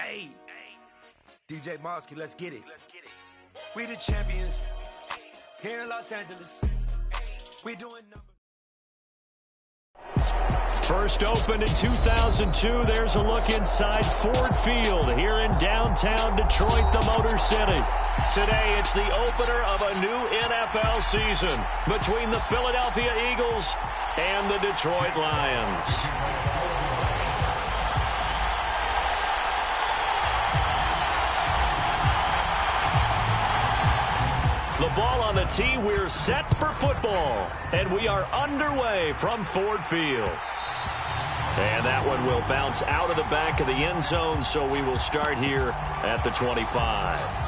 Hey, DJ Mosky, let's get it. We the champions here in Los Angeles. We doing numbers. First opened in 2002. There's a look inside Ford Field here in downtown Detroit, the Motor City. Today, it's the opener of a new NFL season between the Philadelphia Eagles and the Detroit Lions. The ball on the tee, we're set for football, and we are underway from Ford Field. And that one will bounce out of the back of the end zone, so we will start here at the 25.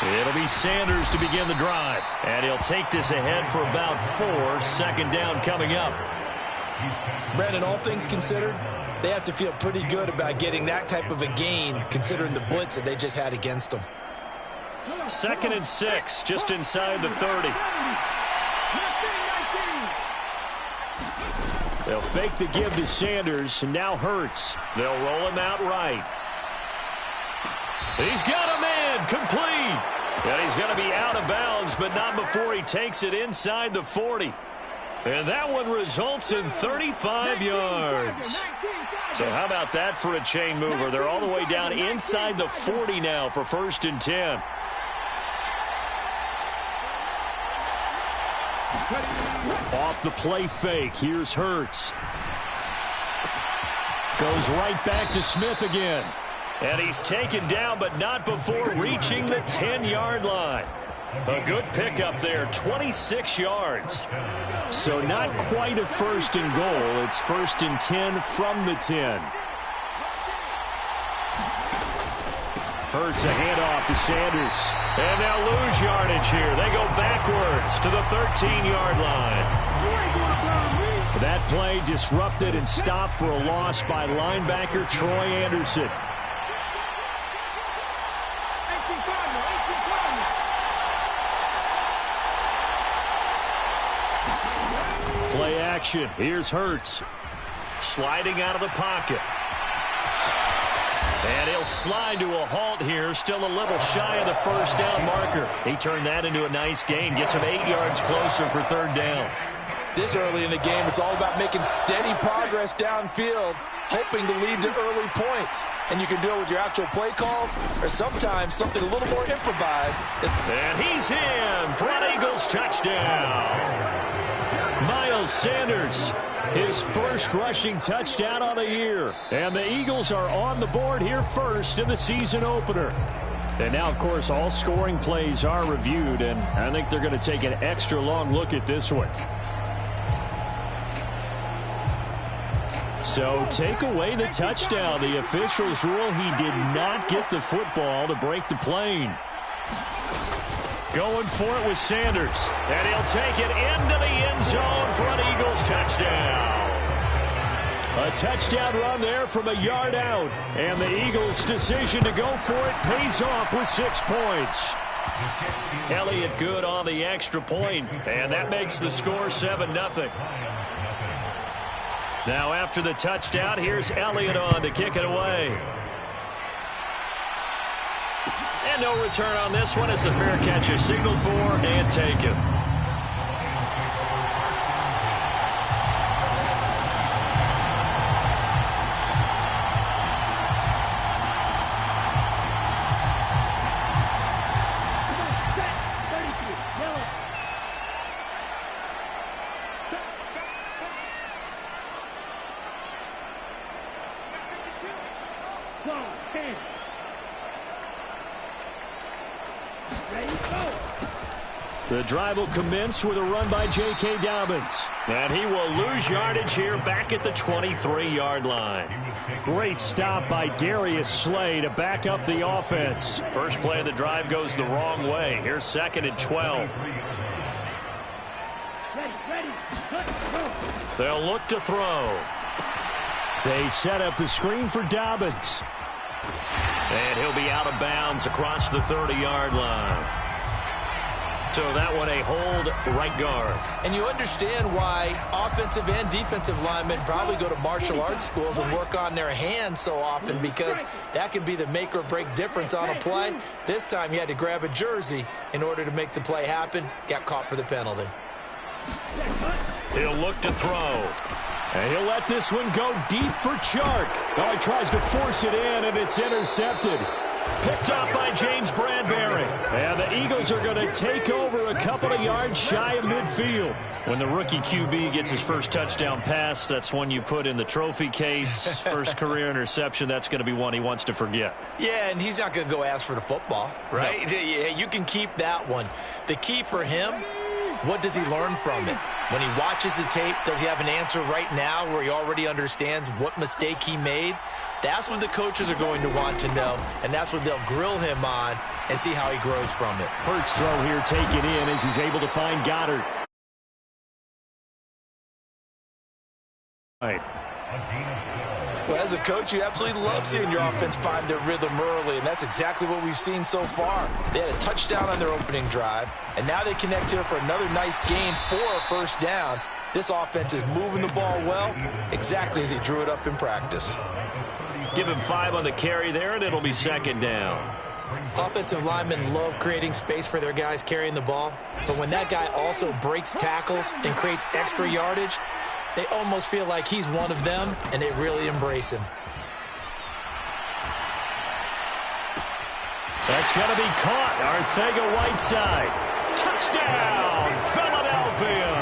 It'll be Sanders to begin the drive, and he'll take this ahead for about 4. Second down coming up. Brandon, all things considered, they have to feel pretty good about getting that type of a gain, considering the blitz that they just had against them. 2nd and 6, just inside the 30. They'll fake the give to Sanders, and now Hurts. They'll roll him out right. He's got a man, complete. And he's going to be out of bounds, but not before he takes it inside the 40. And that one results in 35 yards. So how about that for a chain mover? They're all the way down inside the 40 now for 1st and 10. Off the play fake, here's Hurts. Goes right back to Smith again. And he's taken down, but not before reaching the 10-yard line. A good pickup there, 26 yards. So not quite a 1st and goal. It's 1st and 10 from the 10. Hurts a handoff to Sanders. And now lose yardage here. They go backwards to the 13-yard line. That play disrupted and stopped for a loss by linebacker Troy Anderson. Play action. Here's Hurts. Sliding out of the pocket. And he'll slide to a halt here. Still a little shy of the 1st down marker. He turned that into a nice gain. Gets him 8 yards closer for 3rd down. This early in the game, it's all about making steady progress downfield, hoping to lead to early points. And you can do it with your actual play calls or sometimes something a little more improvised. And he's in for an Eagles touchdown. Miles Sanders, his first rushing touchdown on the year. And the Eagles are on the board here first in the season opener. And now, of course, all scoring plays are reviewed, and I think they're going to take an extra long look at this one. So take away the touchdown. The officials rule he did not get the football to break the plane. Going for it with Sanders. And he'll take it into the end zone for an Eagles touchdown. A touchdown run there from a yard out. And the Eagles' decision to go for it pays off with 6 points. Elliott good on the extra point, and that makes the score 7-0. Now after the touchdown, here's Elliott on to kick it away. And no return on this one as the fair catch is signaled for and taken. The drive will commence with a run by J.K. Dobbins. And he will lose yardage here back at the 23-yard line. Great stop by Darius Slay to back up the offense. First play of the drive goes the wrong way. Here's 2nd and 12. They'll look to throw. They set up the screen for Dobbins. And he'll be out of bounds across the 30-yard line. So that one a hold right guard. And you understand why offensive and defensive linemen probably go to martial arts schools and work on their hands so often, because that can be the make or break difference on a play. This time he had to grab a jersey in order to make the play happen. Got caught for the penalty. He'll look to throw. And he'll let this one go deep for Chark. Oh, he tries to force it in, and it's intercepted. Picked up by James Bradbury. And the Eagles are going to take over a couple of yards shy of midfield. When the rookie QB gets his first touchdown pass, that's one you put in the trophy case. First career interception, that's going to be one he wants to forget. Yeah, and he's not going to go ask for the football, right? No. Yeah, you can keep that one. The key for him, what does he learn from it? When he watches the tape, does he have an answer right now where he already understands what mistake he made? That's what the coaches are going to want to know, and that's what they'll grill him on and see how he grows from it. Hurts throw here taken in as he's able to find Goddard. Right. Well, as a coach, you absolutely love seeing your offense find their rhythm early, and that's exactly what we've seen so far. They had a touchdown on their opening drive, and now they connect here for another nice gain for a first down. This offense is moving the ball well, exactly as he drew it up in practice. Give him 5 on the carry there, and it'll be second down. Offensive linemen love creating space for their guys carrying the ball, but when that guy also breaks tackles and creates extra yardage, they almost feel like he's one of them, and they really embrace him. That's going to be caught. Arcega-Whiteside. Touchdown, Philadelphia.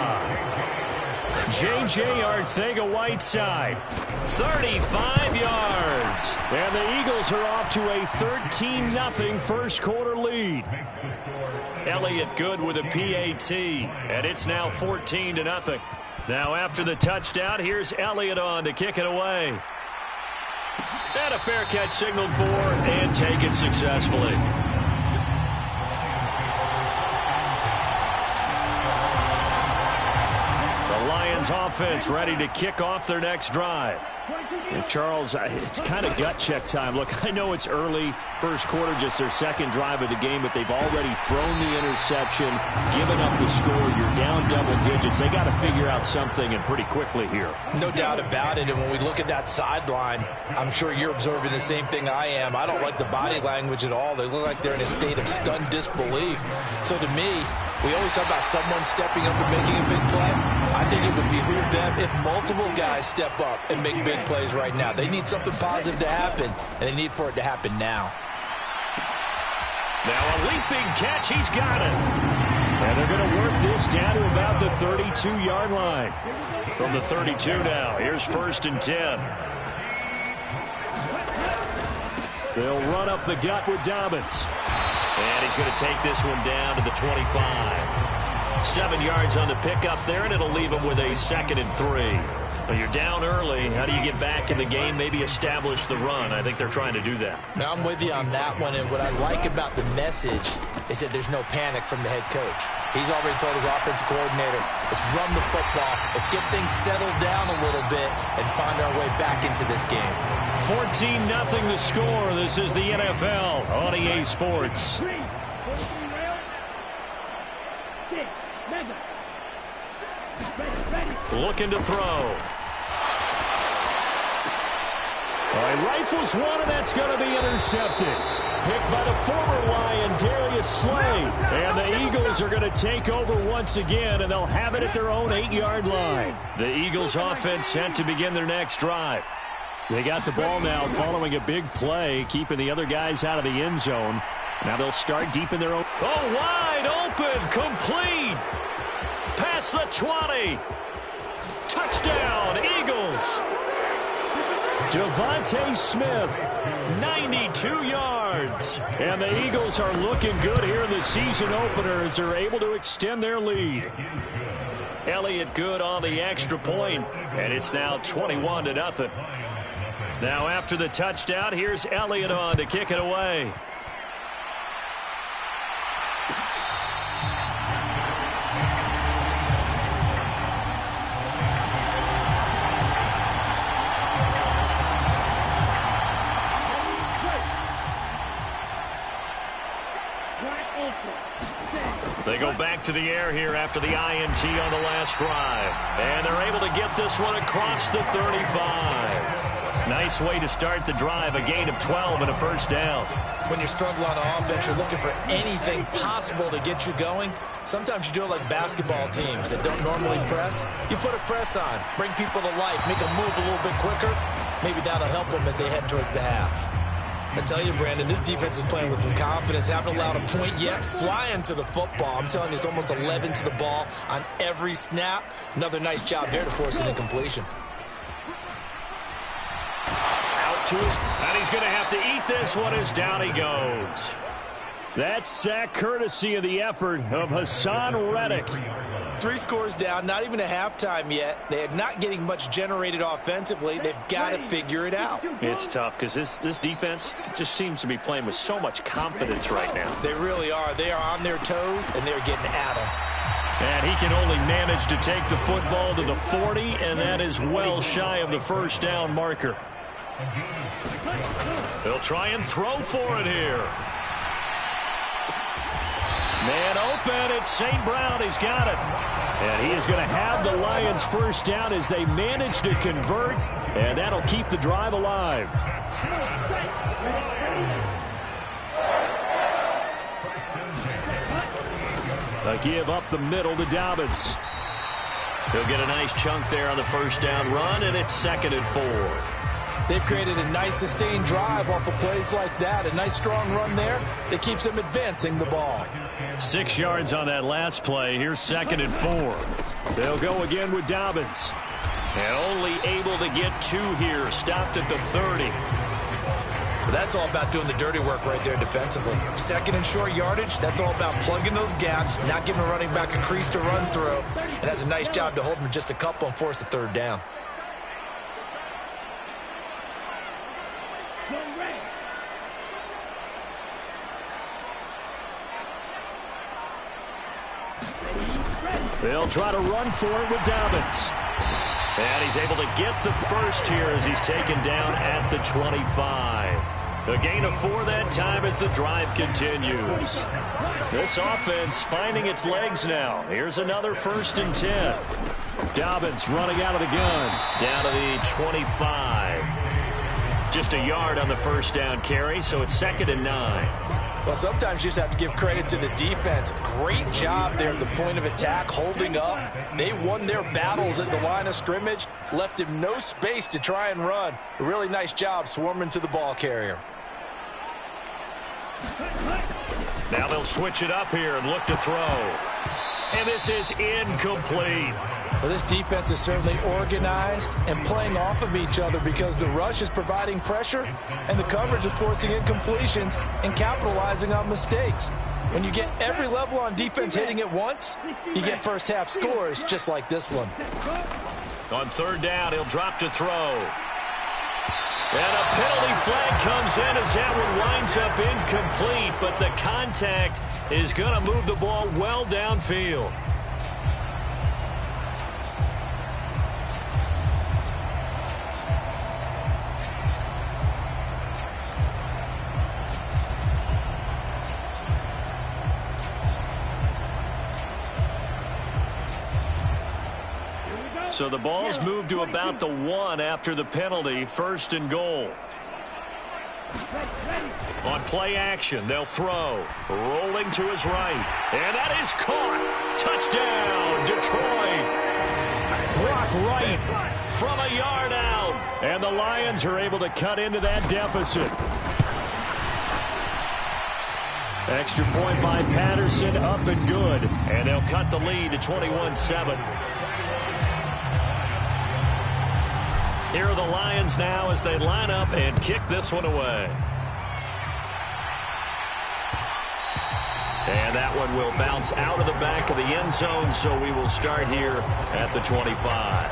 J.J. Arcega-Whiteside, 35 yards. And the Eagles are off to a 13-0 first quarter lead. Elliott good with a PAT, and it's now 14-0. Now after the touchdown, here's Elliott on to kick it away. And a fair catch signaled for and taken successfully. Lions offense ready to kick off their next drive. And Charles, it's kind of gut check time. Look, I know it's early, first quarter, just their second drive of the game, but they've already thrown the interception, given up the score. You're down double digits. They got to figure out something, and pretty quickly here. No doubt about it. And when we look at that sideline, I'm sure you're observing the same thing I am. I don't like the body language at all. They look like they're in a state of stunned disbelief. So to me, we always talk about someone stepping up and making a big play. I think it would behoove them if multiple guys step up and make big plays right now. They need something positive to happen, and they need for it to happen now. Now a leaping catch. He's got it. And they're going to work this down to about the 32-yard line. From the 32 now, here's 1st and 10. They'll run up the gut with Dobbins. And he's going to take this one down to the 25. 7 yards on the pickup there, and it'll leave him with a 2nd and 3. Well, you're down early. How do you get back in the game, maybe establish the run? I think they're trying to do that. Now, I'm with you on that one, and what I like about the message is that there's no panic from the head coach. He's already told his offensive coordinator, let's run the football, let's get things settled down a little bit and find our way back into this game. 14-0 the score. This is the NFL on EA Sports. Looking to throw. Rifles one, and that's going to be intercepted. Picked by the former Lion, Darius Slay. And the Eagles are going to take over once again, and they'll have it at their own 8-yard line. The Eagles offense set to begin their next drive. They got the ball now following a big play, keeping the other guys out of the end zone. Now they'll start deep in their own. Oh, wide open, complete. Past the 20. Touchdown, Eagles. Devontae Smith, 92 yards. And the Eagles are looking good here in the season opener as they're able to extend their lead. Elliott good on the extra point, and it's now 21-0. Now after the touchdown, here's Elliott on to kick it away. They go back to the air here after the INT on the last drive. And they're able to get this one across the 35. Nice way to start the drive, a gain of 12 and a first down. When you're struggling on offense, you're looking for anything possible to get you going. Sometimes you do it like basketball teams that don't normally press. You put a press on, bring people to life, make them move a little bit quicker. Maybe that'll help them as they head towards the half. I tell you, Brandon, this defense is playing with some confidence. Haven't allowed a point yet. Flying to the football. I'm telling you, it's almost 11 to the ball on every snap. Another nice job there to force an incompletion. Out to his, and he's going to have to eat this one as down he goes. That sack courtesy of the effort of Hassan Reddick. 3 scores down, not even a halftime yet. They're not getting much generated offensively. They've got to figure it out. It's tough because this defense just seems to be playing with so much confidence right now. They really are. They are on their toes, and they're getting at them. And he can only manage to take the football to the 40, and that is well shy of the first down marker. He'll try and throw for it here. Man open, it's St. Brown. He's got it. And he is going to have the Lions first down as they manage to convert, and that'll keep the drive alive. A give up the middle to Dobbins. He'll get a nice chunk there on the first down run, and it's 2nd and 4. They've created a nice sustained drive off of plays like that. A nice strong run there that keeps them advancing the ball. 6 yards on that last play. Here's 2nd and 4. They'll go again with Dobbins. And only able to get 2 here. Stopped at the 30. But that's all about doing the dirty work right there defensively. 2nd and short yardage, that's all about plugging those gaps, not giving a running back a crease to run through. And has a nice job to hold him just a couple and force a 3rd down. They'll try to run for it with Dobbins. And he's able to get the first here as he's taken down at the 25. A gain of 4 that time as the drive continues. This offense finding its legs now. Here's another 1st and 10. Dobbins running out of the gun. Down to the 25. Just a yard on the first down carry, so it's 2nd and 9. Well, sometimes you just have to give credit to the defense. Great job there at the point of attack, holding up. They won their battles at the line of scrimmage, left him no space to try and run. A really nice job swarming to the ball carrier. Now they'll switch it up here and look to throw. And this is incomplete. Well, this defense is certainly organized and playing off of each other because the rush is providing pressure and the coverage is forcing incompletions and capitalizing on mistakes. When you get every level on defense hitting at once, you get first half scores just like this one. On 3rd down, he'll drop to throw. And a penalty flag comes in as that one winds up incomplete, but the contact is going to move the ball well downfield. So the ball's moved to about the 1 after the penalty, 1st and goal. On play action, they'll throw. Rolling to his right. And that is caught. Touchdown, Detroit. Brock Wright from a yard out. And the Lions are able to cut into that deficit. Extra point by Patterson, up and good. And they'll cut the lead to 21-7. Here are the Lions now as they line up and kick this one away. And that one will bounce out of the back of the end zone, so we will start here at the 25.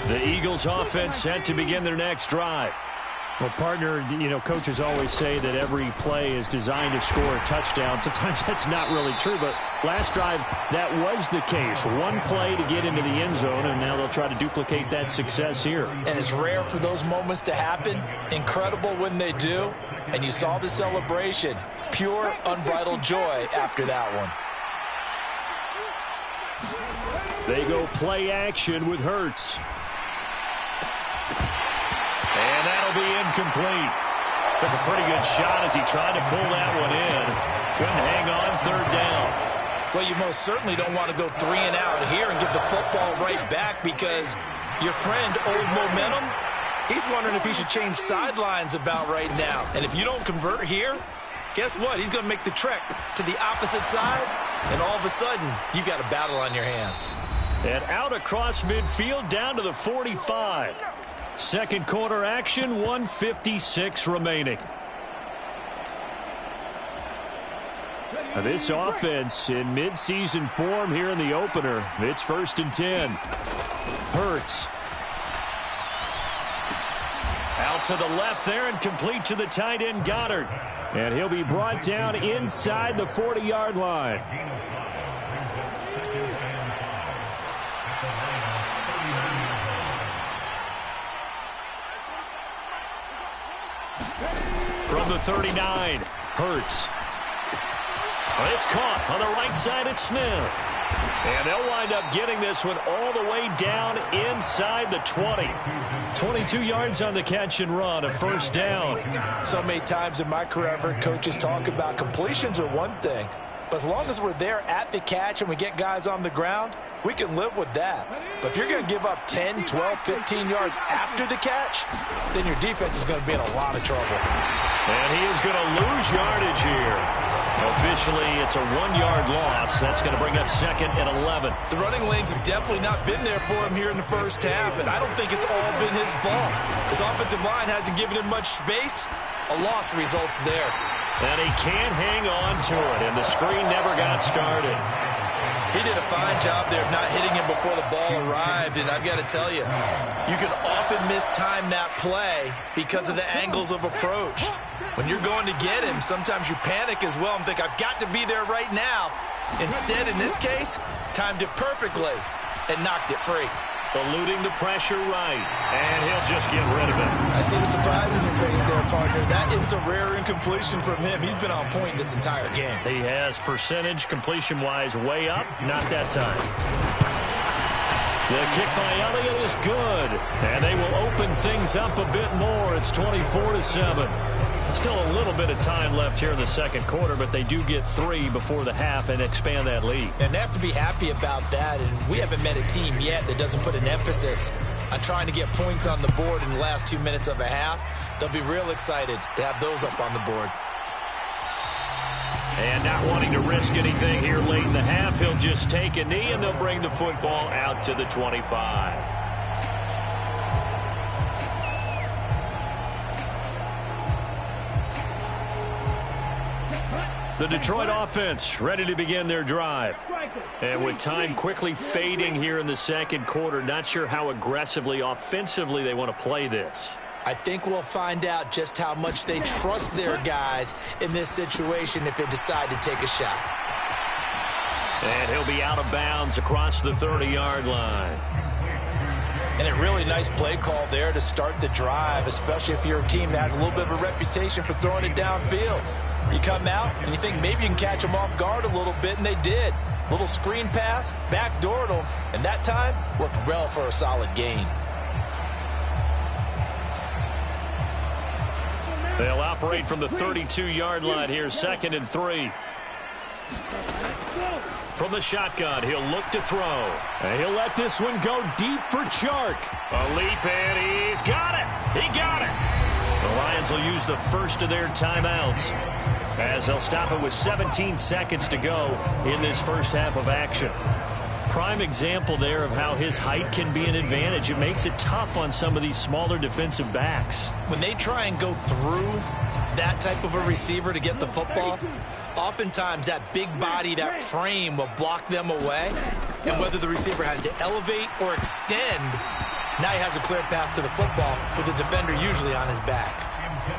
The Eagles offense set to begin their next drive. Well, partner, you know, coaches always say that every play is designed to score a touchdown. Sometimes that's not really true, but last drive, that was the case. One play to get into the end zone, and now they'll try to duplicate that success here. And it's rare for those moments to happen. Incredible when they do. And you saw the celebration. Pure, unbridled joy after that one. They go play action with Hurts. And that'll be incomplete. Took a pretty good shot as he tried to pull that one in. Couldn't hang on third down. Well, you most certainly don't want to go 3 and out here and give the football right back because your friend, Old Momentum, he's wondering if he should change sidelines about right now. And if you don't convert here, guess what? He's going to make the trek to the opposite side, and all of a sudden, you've got a battle on your hands. And out across midfield down to the 45. Second quarter action, 1:56 remaining. Now this offense in midseason form here in the opener. It's 1st and 10. Hurts. Out to the left there and complete to the tight end Goddard. And he'll be brought down inside the 40-yard line. From the 39, Hurts. Well, it's caught on the right side at Smith. And they'll wind up getting this one all the way down inside the 20. 22 yards on the catch and run, a first down. So many times in my career I've heard coaches talk about completions are one thing, but as long as we're there at the catch and we get guys on the ground, we can live with that. But if you're going to give up 10, 12, 15 yards after the catch, then your defense is going to be in a lot of trouble. And he is going to lose yardage here. Officially, it's a 1-yard loss. That's going to bring up 2nd and 11. The running lanes have definitely not been there for him here in the first half, and I don't think it's all been his fault. His offensive line hasn't given him much space. A loss results there. And he can't hang on to it, and the screen never got started. He did a fine job there of not hitting him before the ball arrived, and I've got to tell you, you can often mistime that play because of the angles of approach. When you're going to get him, sometimes you panic as well and think, I've got to be there right now. Instead, in this case, timed it perfectly and knocked it free. Eluding the pressure right, and he'll just get rid of it. I see the surprise in your face there, partner. That is a rare incompletion from him. He's been on point this entire game. He has percentage completion-wise way up, not that time. The kick by Elliott is good, and they will open things up a bit more. It's 24-7. Still a little bit of time left here in the second quarter, but they do get 3 before the half and expand that lead. And they have to be happy about that, and we haven't met a team yet that doesn't put an emphasis on trying to get points on the board in the last 2 minutes of a half. They'll be real excited to have those up on the board. And not wanting to risk anything here late in the half, he'll just take a knee, and they'll bring the football out to the 25. The Detroit offense ready to begin their drive. And with time quickly fading here in the second quarter, not sure how aggressively, offensively they want to play this. I think we'll find out just how much they trust their guys in this situation if they decide to take a shot. And he'll be out of bounds across the 30-yard line. And a really nice play call there to start the drive, especially if you're a team that has a little bit of a reputation for throwing it downfield. You come out and you think maybe you can catch them off guard a little bit, and they did. Little screen pass, backdoored them, and that time worked well for a solid gain. They'll operate from the 32-yard line here, 2nd and 3. From the shotgun, he'll look to throw. And he'll let this one go deep for Chark. A leap, and he's got it. He got it. The Lions will use the first of their timeouts, as they'll stop it with 17 seconds to go in this first half of action. Prime example there of how his height can be an advantage. It makes it tough on some of these smaller defensive backs. When they try and go through that type of a receiver to get the football, oftentimes that big body, that frame will block them away. And whether the receiver has to elevate or extend, now he has a clear path to the football with the defender usually on his back.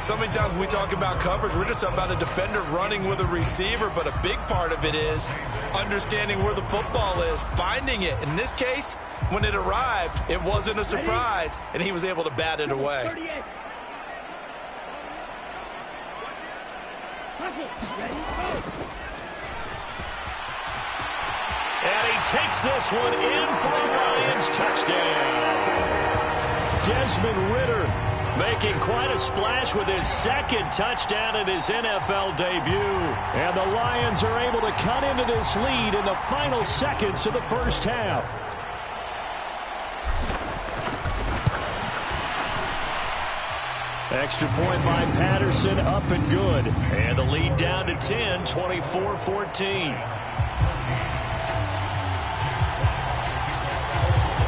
So many times when we talk about coverage, we're just about a defender running with a receiver, but a big part of it is understanding where the football is, finding it. In this case, when it arrived, it wasn't a surprise, and he was able to bat it away. And he takes this one in for a Lions touchdown. Desmond Ridder making quite a splash with his second touchdown in his NFL debut. And the Lions are able to cut into this lead in the final seconds of the first half. Extra point by Patterson, up and good. And the lead down to 10, 24-14.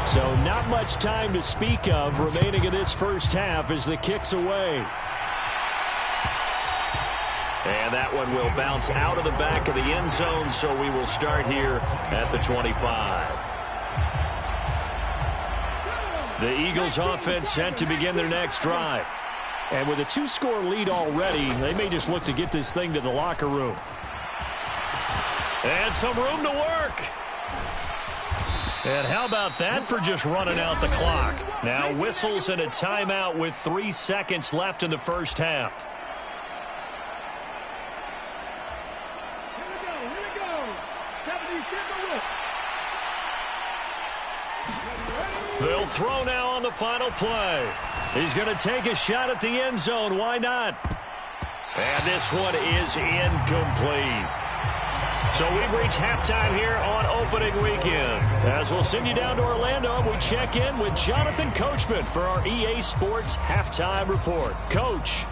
So not much time to speak of remaining in this first half as the kick's away. And that one will bounce out of the back of the end zone, so we will start here at the 25. The Eagles offense set to begin their next drive. And with a 2-score lead already, they may just look to get this thing to the locker room. And some room to work. And how about that for just running out the clock? Now whistles and a timeout with 3 seconds left in the first half. They'll throw now on the final play. He's going to take a shot at the end zone. Why not? And this one is incomplete. So we've reached halftime here on opening weekend. As we'll send you down to Orlando, we check in with Jonathan Coachman for our EA Sports Halftime Report. Coach.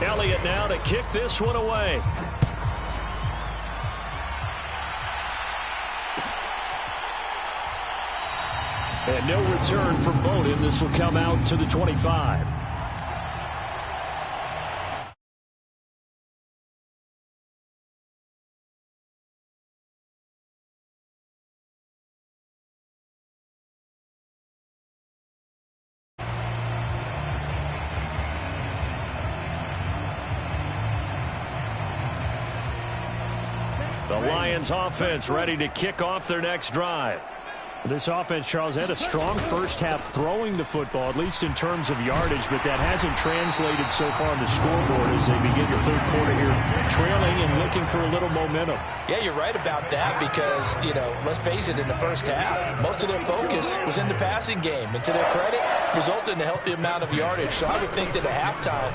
Elliott now to kick this one away. And no return from Bowden. This will come out to the 25. The Lions offense ready to kick off their next drive. This offense, Charles, had a strong first half throwing the football, at least in terms of yardage, but that hasn't translated so far on the scoreboard as they begin the third quarter here, trailing and looking for a little momentum. Yeah, you're right about that because, let's face it, in the first half, most of their focus was in the passing game. And to their credit, resulted in a healthy amount of yardage. So I would think that at halftime,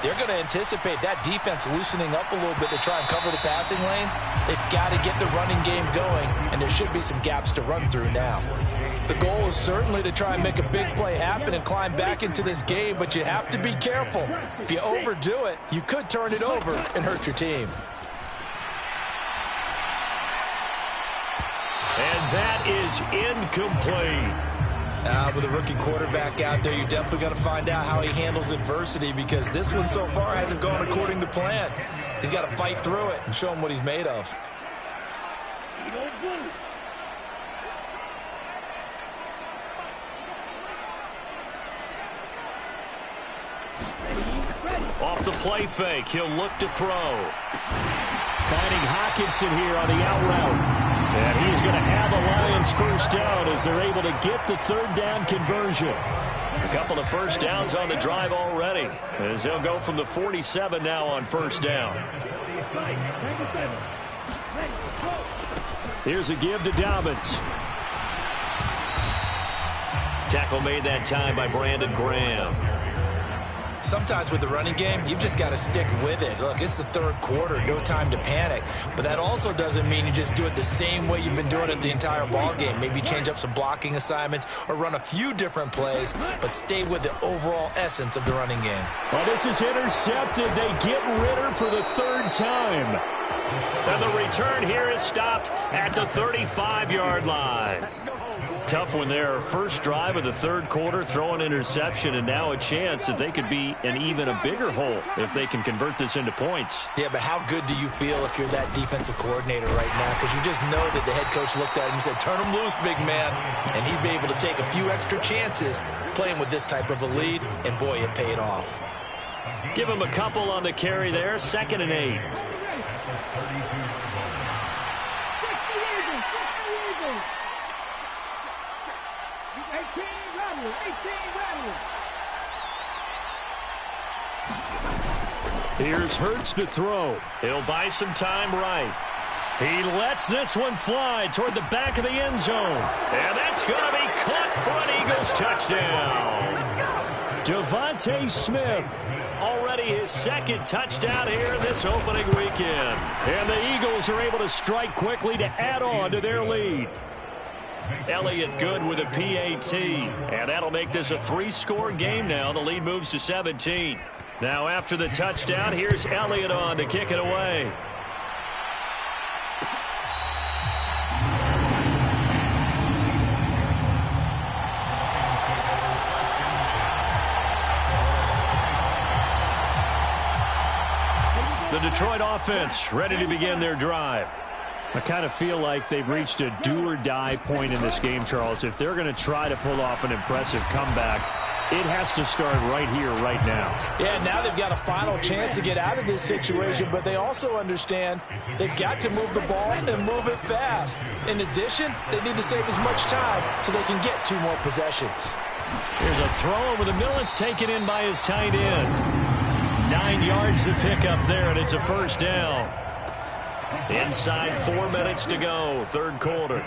they're going to anticipate that defense loosening up a little bit to try and cover the passing lanes. They've got to get the running game going, and there should be some gaps to run through now. The goal is certainly to try and make a big play happen and climb back into this game, but you have to be careful. If you overdo it, you could turn it over and hurt your team. And that is incomplete. With a rookie quarterback out there, you're definitely going to find out how he handles adversity because this one so far hasn't gone according to plan. He's got to fight through it and show him what he's made of. Off the play fake, he'll look to throw. Finding Hockenson here on the out route. And he's going to have a Lions first down as they're able to get the third down conversion. A couple of first downs on the drive already as they'll go from the 47 now on first down. Here's a give to Dobbins. Tackle made that time by Brandon Graham. Sometimes with the running game, you've just got to stick with it. Look, it's the third quarter, no time to panic. But that also doesn't mean you just do it the same way you've been doing it the entire ball game. Maybe change up some blocking assignments or run a few different plays, but stay with the overall essence of the running game. Well, this is intercepted. They get Ridder for the third time. And the return here is stopped at the 35-yard line. tough one there. First drive of the third quarter, throw an interception, and now a chance that they could be in even a bigger hole if they can convert this into points. Yeah, but how good do you feel if you're that defensive coordinator right now? Because you just know that the head coach looked at him and said, turn him loose, big man. And he'd be able to take a few extra chances playing with this type of a lead, and boy, it paid off. Give him a couple on the carry there, 2nd and 8. Here's Hurts to throw. He'll buy some time right. He lets this one fly toward the back of the end zone. And that's going to be caught for an Eagles touchdown. Devontae Smith, already his 2nd touchdown here this opening weekend. And the Eagles are able to strike quickly to add on to their lead. Elliott good with a PAT. And that'll make this a 3-score game now. The lead moves to 17. Now after the touchdown, here's Elliott on to kick it away. The Detroit offense ready to begin their drive. I kind of feel like they've reached a do-or-die point in this game, Charles. If they're going to try to pull off an impressive comeback, it has to start right here, right now. Yeah, now they've got a final chance to get out of this situation, but they also understand they've got to move the ball and move it fast. In addition, they need to save as much time so they can get 2 more possessions. Here's a throw over the middle. It's taken in by his tight end. 9 yards to pick up there, and it's a first down. Inside 4 minutes to go, third quarter.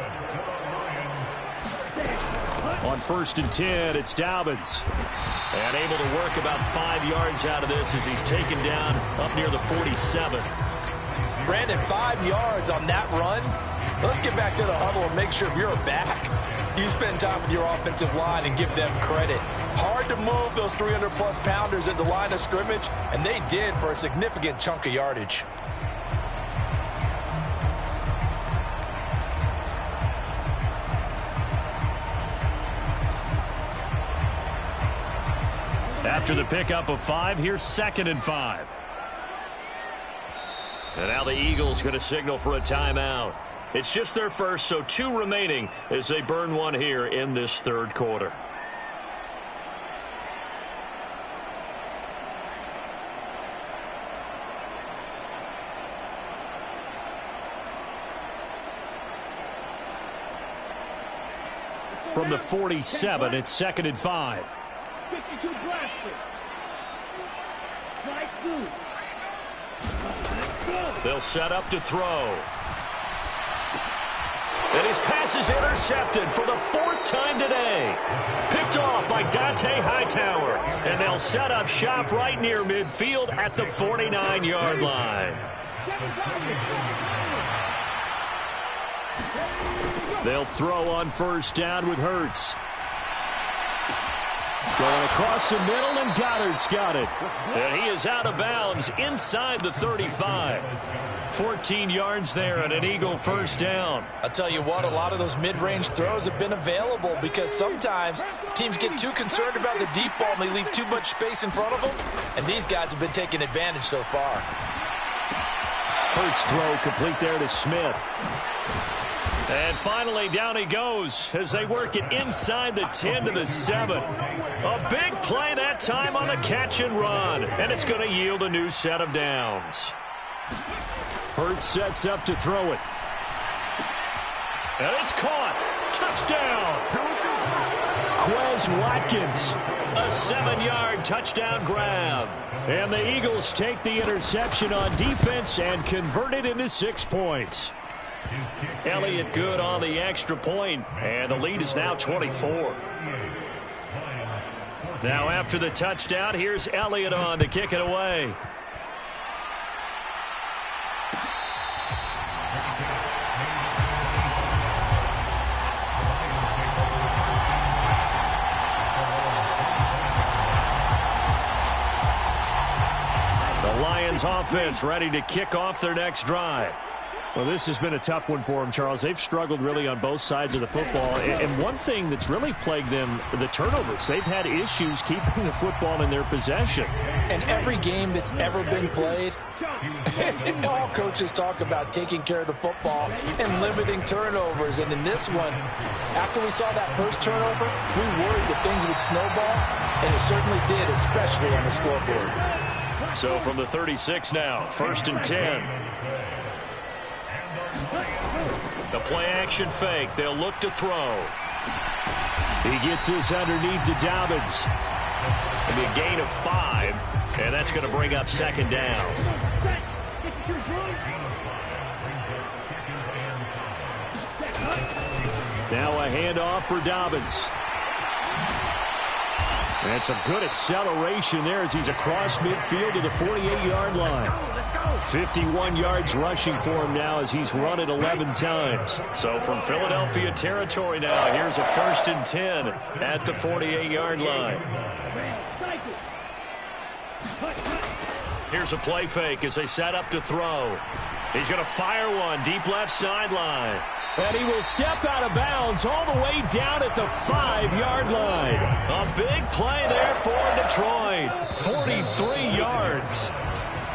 On 1st and 10, it's Dobbins. And able to work about 5 yards out of this as he's taken down up near the 47. Brandon, 5 yards on that run. Let's get back to the huddle and make sure if you're back, you spend time with your offensive line and give them credit. Hard to move those 300-plus pounders at the line of scrimmage, and they did for a significant chunk of yardage. After the pickup of 5, here's 2nd and 5. And now the Eagles going to signal for a timeout. It's just their first, so 2 remaining as they burn one here in this third quarter. From the 47, it's 2nd and 5. They'll set up to throw. And his pass is intercepted for the 4th time today. Picked off by Dante Hightower. And they'll set up shop right near midfield at the 49-yard line. They'll throw on first down with Hurts. Going across the middle, and Goddard's got it. And he is out of bounds inside the 35. 14 yards there and an Eagle first down. I'll tell you what, a lot of those mid-range throws have been available because sometimes teams get too concerned about the deep ball and they leave too much space in front of them, and these guys have been taking advantage so far. Hurts throw complete there to Smith. And finally, down he goes as they work it inside the 10 to the 7. A big play that time on the catch and run, and it's going to yield a new set of downs. Hurts sets up to throw it. And it's caught. Touchdown. Quez Watkins. A 7-yard touchdown grab. And the Eagles take the interception on defense and convert it into 6 points. Elliott good on the extra point, and the lead is now 24. Now after the touchdown, here's Elliott on to kick it away. The Lions offense ready to kick off their next drive. Well, this has been a tough one for them, Charles. They've struggled really on both sides of the football. And one thing that's really plagued them, the turnovers. They've had issues keeping the football in their possession. And every game that's ever been played, all coaches talk about taking care of the football and limiting turnovers. And in this one, after we saw that first turnover, we worried that things would snowball, and it certainly did, especially on the scoreboard. So from the 36 now, 1st and 10. The play-action fake. They'll look to throw. He gets this underneath to Dobbins. It'll be a gain of 5, and that's going to bring up 2nd down. Now a handoff for Dobbins. And some good acceleration there as he's across midfield to the 48-yard line. 51 yards rushing for him now as he's run it 11 times. So from Philadelphia territory now, here's a 1st and 10 at the 48-yard line. Here's a play fake as they set up to throw. He's going to fire one deep left sideline. And he will step out of bounds all the way down at the 5-yard line. A big play there for Detroit. 43 yards.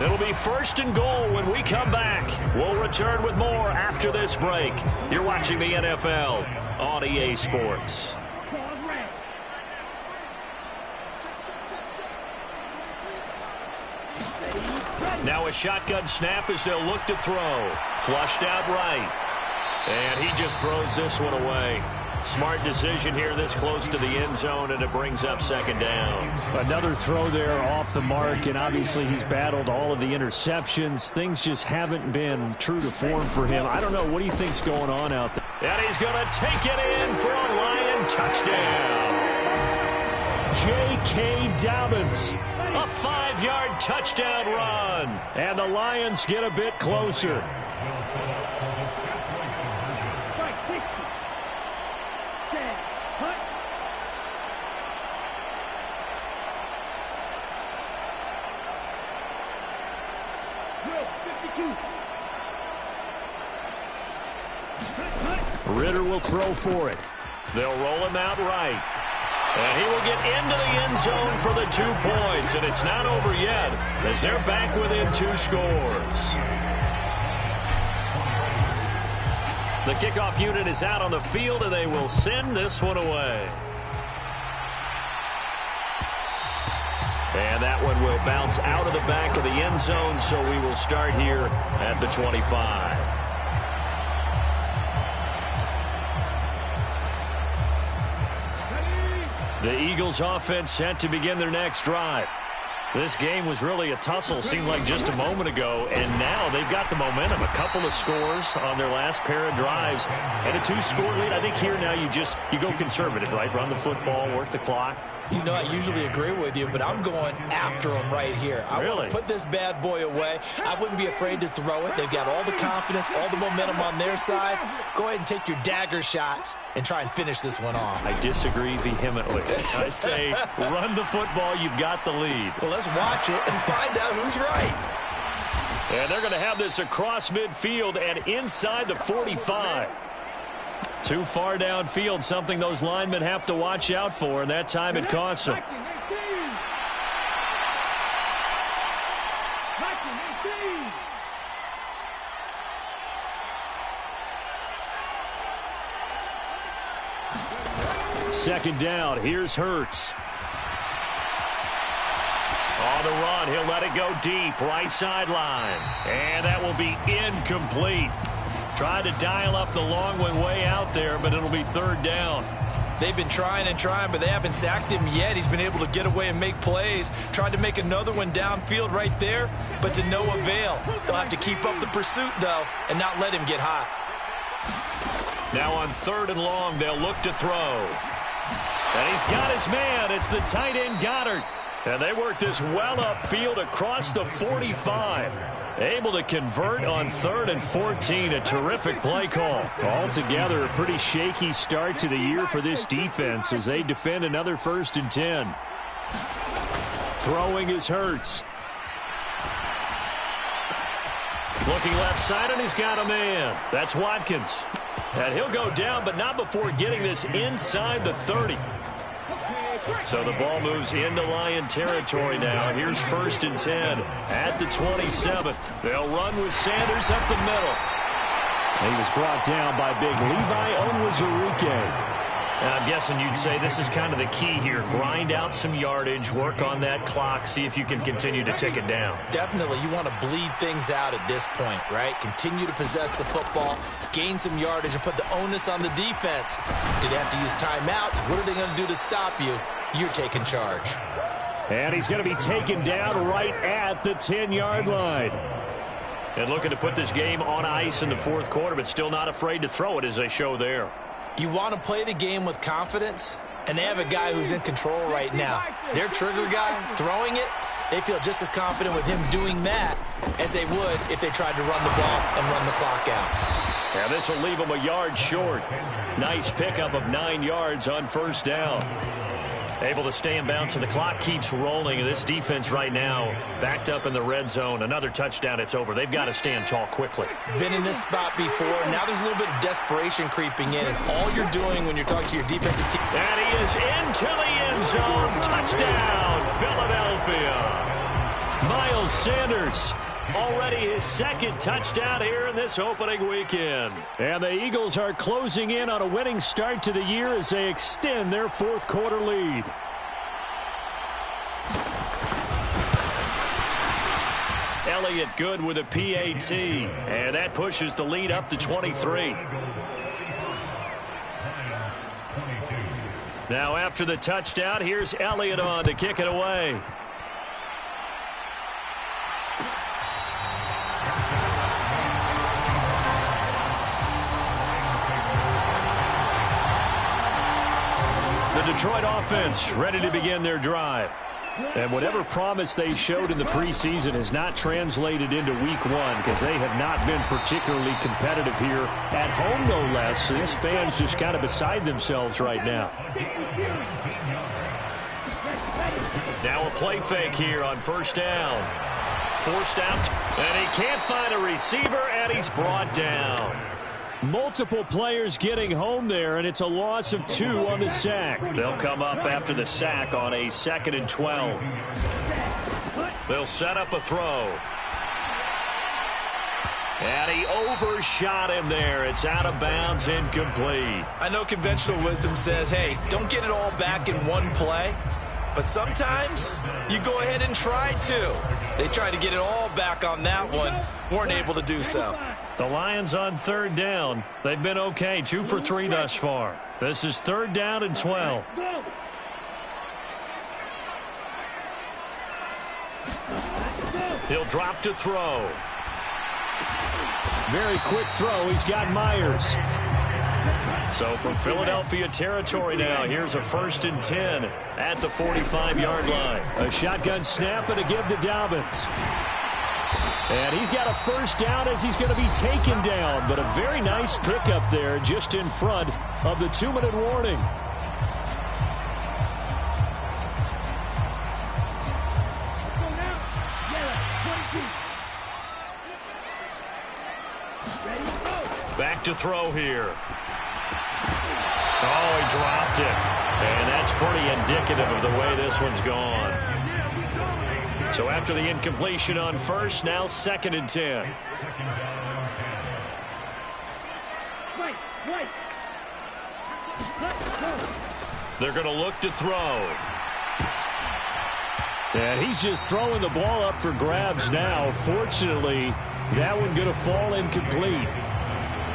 It'll be 1st and goal when we come back. We'll return with more after this break. You're watching the NFL on EA Sports. Now a shotgun snap as they'll look to throw. Flushed out right. And he just throws this one away. Smart decision here this close to the end zone, and it brings up 2nd down. Another throw there off the mark, and obviously he's battled all of the interceptions. Things just haven't been true to form for him. I don't know. What do you think's going on out there? And he's going to take it in for a Lion touchdown. J.K. Dobbins, a 5-yard touchdown run. And the Lions get a bit closer. Ritter will throw for it. They'll roll him out right. And he will get into the end zone for the 2 points. And it's not over yet as they're back within 2 scores. The kickoff unit is out on the field, and they will send this one away. And that one will bounce out of the back of the end zone, so we will start here at the 25. The Eagles offense set to begin their next drive. This game was really a tussle, seemed like just a moment ago, and now they've got the momentum. A couple of scores on their last pair of drives and a 2-score lead. I think here now you go conservative, right? Run the football, work the clock. You know, I usually agree with you, but I'm going after him right here. I want to put this bad boy away. I wouldn't be afraid to throw it. They've got all the confidence, all the momentum on their side. Go ahead and take your dagger shots and try and finish this one off. I disagree vehemently. I say run the football. You've got the lead. Well, let's watch it and find out who's right. And they're going to have this across midfield and inside the 45. Too far downfield, something those linemen have to watch out for, and that time it costs them. Second down, here's Hurts. On the run, he'll let it go deep, right sideline. And that will be incomplete. Tried to dial up the long one way out there, but it'll be 3rd down. They've been trying and trying, but they haven't sacked him yet. He's been able to get away and make plays. Tried to make another one downfield right there, but to no avail. They'll have to keep up the pursuit, though, and not let him get hot. Now on 3rd and long, they'll look to throw. And he's got his man. It's the tight end Goddard. And they work this well upfield across the 45. Able to convert on 3rd and 14. A terrific play call. Altogether, a pretty shaky start to the year for this defense as they defend another 1st and 10. Throwing is Hurts. Looking left side, and he's got a man. That's Watkins. And he'll go down, but not before getting this inside the 30. So the ball moves into Lion territory now. Here's 1st and 10 at the 27. They'll run with Sanders up the middle. He was brought down by big Levi Onwuzurike. And I'm guessing you'd say this is kind of the key here. Grind out some yardage, work on that clock, see if you can continue to tick it down. Definitely, you want to bleed things out at this point, right? Continue to possess the football, gain some yardage, and put the onus on the defense. Do they have to use timeouts? What are they going to do to stop you? You're taking charge. And he's going to be taken down right at the 10-yard line. And looking to put this game on ice in the 4th quarter, but still not afraid to throw it as they show there. You want to play the game with confidence, and they have a guy who's in control right now. Their trigger guy throwing it, they feel just as confident with him doing that as they would if they tried to run the ball and run the clock out. Yeah, this will leave them a yard short. Nice pickup of 9 yards on 1st down. Able to stay in bounds, so the clock keeps rolling. This defense right now backed up in the red zone. Another touchdown, it's over. They've got to stand tall quickly. Been in this spot before. Now there's a little bit of desperation creeping in, and all you're doing when you're talking to your defensive team. And he is into the end zone. Touchdown, Philadelphia. Miles Sanders, already his 2nd touchdown here in this opening weekend. And the Eagles are closing in on a winning start to the year as they extend their 4th quarter lead. Elliott good with a PAT, and that pushes the lead up to 23. Now after the touchdown, here's Elliott on to kick it away. The Detroit offense ready to begin their drive. And whatever promise they showed in the preseason has not translated into week 1 because they have not been particularly competitive here at home, no less. These fans just kind of beside themselves right now. Now a play fake here on 1st down. Forced out, and he can't find a receiver, and he's brought down. Multiple players getting home there, and it's a loss of 2 on the sack. They'll come up after the sack on a 2nd and 12. They'll set up a throw. And he overshot him there. It's out of bounds, incomplete. I know conventional wisdom says, hey, don't get it all back in one play. But sometimes you go ahead and try to. They tried to get it all back on that one. Weren't able to do so. The Lions on 3rd down. They've been okay, 2 for 3 thus far. This is 3rd down and 12. He'll drop to throw. Very quick throw. He's got Myers. So from Philadelphia territory now, here's a 1st and 10 at the 45-yard line. A shotgun snap and a give to Dobbins. And he's got a 1st down as he's going to be taken down. But a very nice pickup there just in front of the 2-minute warning. Back to throw here. Oh, he dropped it. And that's pretty indicative of the way this one's gone. So after the incompletion on 1st, now 2nd and 10. They're going to look to throw. And he's just throwing the ball up for grabs now. Fortunately, that one going to fall incomplete.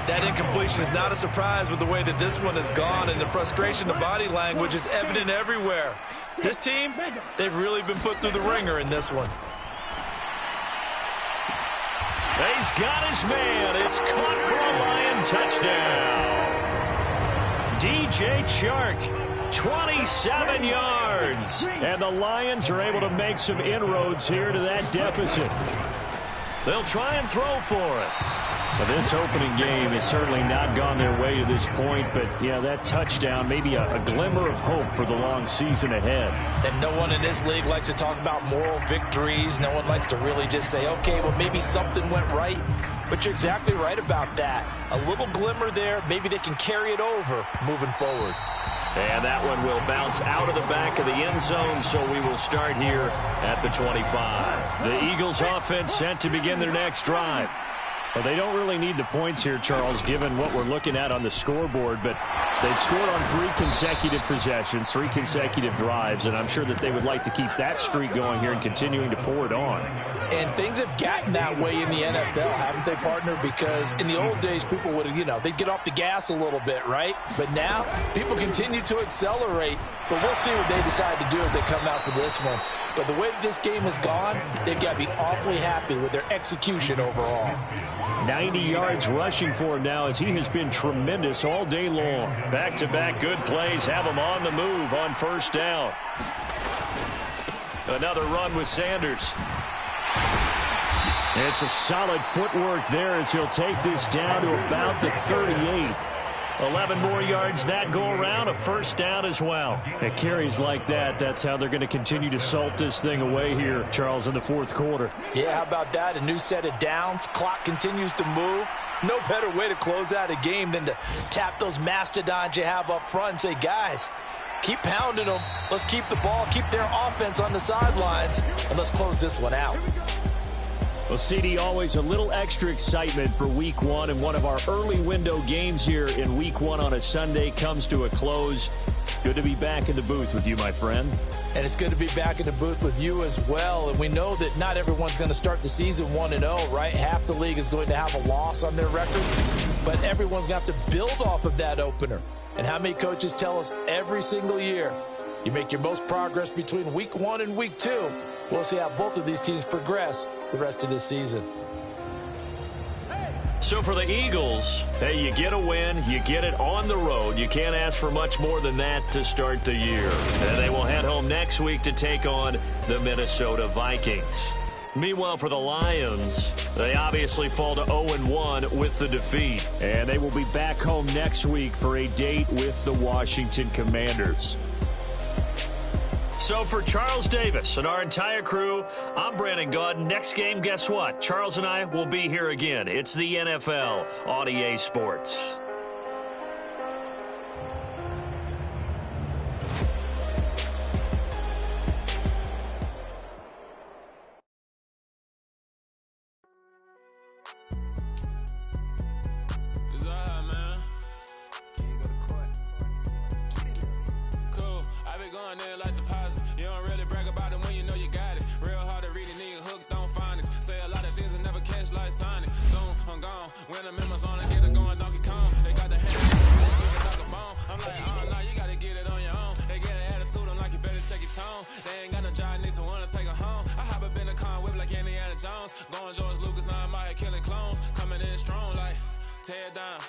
That incompletion is not a surprise with the way that this one has gone, and the frustration, the body language is evident everywhere. This team, they've really been put through the ringer in this one. He's got his man. It's caught for a Lion touchdown. DJ Chark, 27 yards. And the Lions are able to make some inroads here to that deficit. They'll try and throw for it. Well, this opening game has certainly not gone their way to this point, but, yeah, that touchdown, maybe a glimmer of hope for the long season ahead. And no one in this league likes to talk about moral victories. No one likes to really just say, okay, well, maybe something went right. But you're exactly right about that. A little glimmer there. Maybe they can carry it over moving forward. And that one will bounce out of the back of the end zone, so we will start here at the 25. The Eagles offense set to begin their next drive. Well, they don't really need the points here, Charles, given what we're looking at on the scoreboard, but they've scored on 3 consecutive possessions, 3 consecutive drives, and I'm sure that they would like to keep that streak going here and continuing to pour it on. And things have gotten that way in the NFL, haven't they, partner? Because in the old days, people would, they'd get off the gas a little bit, right? But now, people continue to accelerate. But we'll see what they decide to do as they come out for this one. But the way that this game has gone, they've got to be awfully happy with their execution overall. 90 yards rushing for him now as he has been tremendous all day long. Back-to-back good plays have him on the move on first down. Another run with Sanders. It's a solid footwork there as he'll take this down to about the 38. 11 more yards that go around, a first down as well. At carries like that, that's how they're going to continue to salt this thing away here, Charles, in the fourth quarter. Yeah, how about that? A new set of downs. Clock continues to move. No better way to close out a game than to tap those mastodons you have up front and say, guys, keep pounding them. Let's keep the ball, keep their offense on the sidelines, and let's close this one out. Well, CD, always a little extra excitement for Week 1, and one of our early window games here in Week 1 on a Sunday comes to a close. Good to be back in the booth with you, my friend. And it's good to be back in the booth with you as well. And we know that not everyone's going to start the season 1-0, right? Half the league is going to have a loss on their record, but everyone's going to have to build off of that opener. And how many coaches tell us every single year, you make your most progress between Week 1 and Week 2. We'll see how both of these teams progress the rest of this season. So for the Eagles, hey, you get a win, you get it on the road. You can't ask for much more than that to start the year. And they will head home next week to take on the Minnesota Vikings. Meanwhile, for the Lions, they obviously fall to 0-1 with the defeat. And they will be back home next week for a date with the Washington Commanders. So for Charles Davis and our entire crew, I'm Brandon Gaud. Next game, guess what? Charles and I will be here again. It's the NFL on EA Sports. When the members on it, get it going Donkey Kong. They got the hands, like a bone. I'm like, oh, no, you gotta get it on your own. They get an attitude, I'm like, you better check your tone. They ain't got no job, need someone to take her home. I hop up in the car, whip like Indiana Jones. Going George Lucas, now I'm out here killing clones. Coming in strong like, tear down.